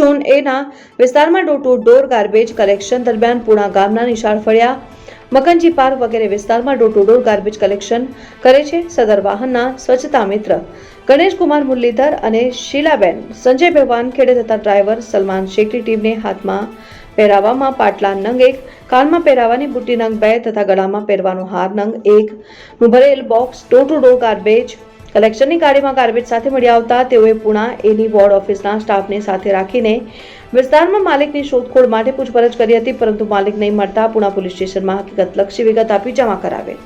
Zone એના વિસ્તારમાં door to door garbage collection દરમિયાન પૂણા ગામના નિશાળ ફળિયા, મકનજી પાર્ક વગેરે વિસ્તારમાં door to door garbage collection કરે છે. સદર વાહનના સ્વચ્છતા મિત્ર ગણેશકુમાર મુરલીધર અને શીલાબેન સંજયભાઈ વાનખેડે તથા ડ્રાઈવર સલમાન શેખની ટીમને હાથમાં પહેરાવામાં પાટલા નંગ 1, કાનમાં પહેરાવાની બુટ્ટી નંગ 2 તથા ગળામાં પહેરવાનો હાર નંગ 1 નું ભરેલ box door to door garbage કલેક્શનની ગાડીમાં ગાર્બેજ સાથે મળી આવતા તેઓએ પૂણા એની વોર્ડ ઓફિસના સ્ટાફને સાથે રાખીને વિસ્તારમાં માલિકની શોધખોળ માટે પૂછપરછ કરી હતી, પરંતુ માલિક નહીં મળતા પૂણા પોલીસ સ્ટેશનમાં હકીકતલક્ષી વિગત આપી જમા કરાવેલ.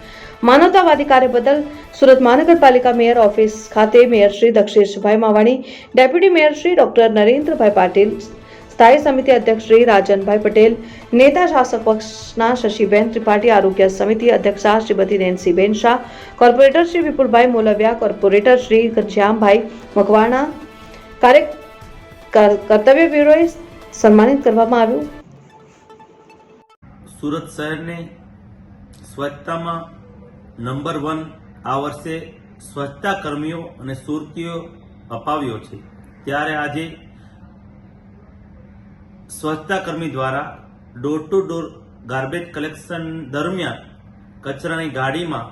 માનવતાવાદી કાર્ય બદલ સુરત મહાનગરપાલિકા મેયર ઓફિસ ખાતે mayor Shri Daksheshbhai Mavani, deputy mayor Shri doctor Narendrabhai Patil, સ્થાયી સમિતિ અધ્યક્ષ શ્રી રાજનભાઈ પટેલ, નેતા શાસક પક્ષના શશીબેન ત્રિપાઠી, આરોગ્ય સમિતિ અધ્યક્ષા શ્રીમતી નેન્સીબેન શાહ, કોર્પોરેટર શ્રી વિપુલભાઈ મોલવિયા, કોર્પોરેટર શ્રી ઘનશ્યામભાઈ મકવાણા, કર્તવ્ય બ્યુરોએ સન્માનિત કરવામાં આવ્યું. સુરત શહેરને સ્વચ્છતામાં નંબર 1 આ વર્ષે સ્વચ્છતા કર્મીઓ અને સુરતીઓ અપાવ્યો છે. ત્યારે આજે સ્વચ્છતા કર્મી દ્વારા door to door garbage collection દરમિયાન કચરાની ગાડીમાં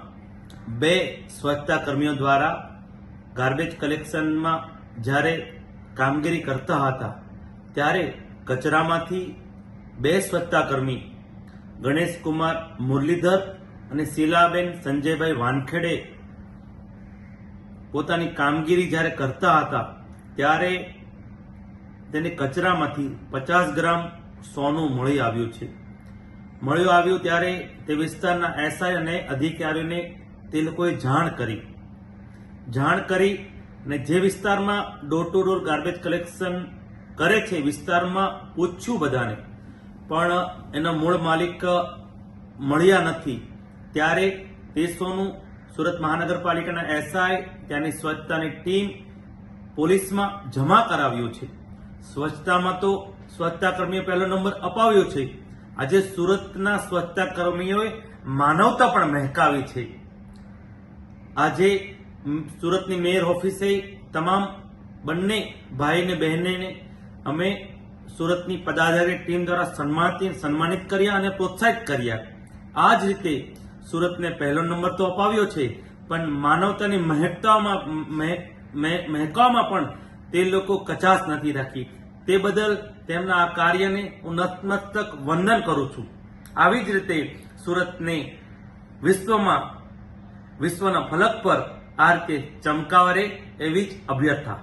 2 સ્વચ્છતા કર્મીઓ દ્વારા ગાર્બેજ કલેક્શનમાં જ્યારે કામગીરી કરતા હતા ત્યારે કચરામાંથી 2 સ્વચ્છતા કર્મી ગણેશકુમાર મુરલીધર અને શીલાબેન સંજયભાઈ વાનખેડે પોતાની કામગીરી જ્યારે કરતા હતા ત્યારે તેને કચરામાંથી 50 ગ્રામ સોનું મળી આવ્યું ત્યારે તે વિસ્તારના એસઆઈ અને અધિકારીઓને તે લોકોએ જાણ કરી અને જે વિસ્તારમાં door to door garbage collection કરે છે વિસ્તારમાં પૂછ્યું બધાને, પણ એના મૂળ માલિક મળ્યા નથી. ત્યારે તે સોનું સુરત મહાનગરપાલિકાના એસઆઈ, ત્યાંની સ્વચ્છતાની ટીમ પોલીસમાં જમા કરાવ્યું છે. સ્વચ્છતામાં તો સ્વચ્છતા કર્મીઓ પહેલો નંબર અપાવ્યો છે. આજે સુરતના સ્વચ્છતા કર્મીઓએ માનવતા પણ મહેકાવી છે. આજે સુરતની મેયર ઓફિસે તમામ બંને ભાઈ ને બહેનને અમે સુરતની પદાધિકારી ટીમ દ્વારા સન્માનિત કર્યા અને પ્રોત્સાહિત કર્યા. આ જ રીતે સુરતને પહેલો નંબર તો અપાવ્યો છે, પણ માનવતાની મહેકવામાં પણ તે લોકો કચાશ નથી રાખી. તે બદલ તેમના આ કાર્યને હું નતમસ્તક વંદન કરું છું. આવી જ રીતે સુરતને વિશ્વના ફલક પર આ રીતે ચમકાવરે એવી જ અભ્યર્થના.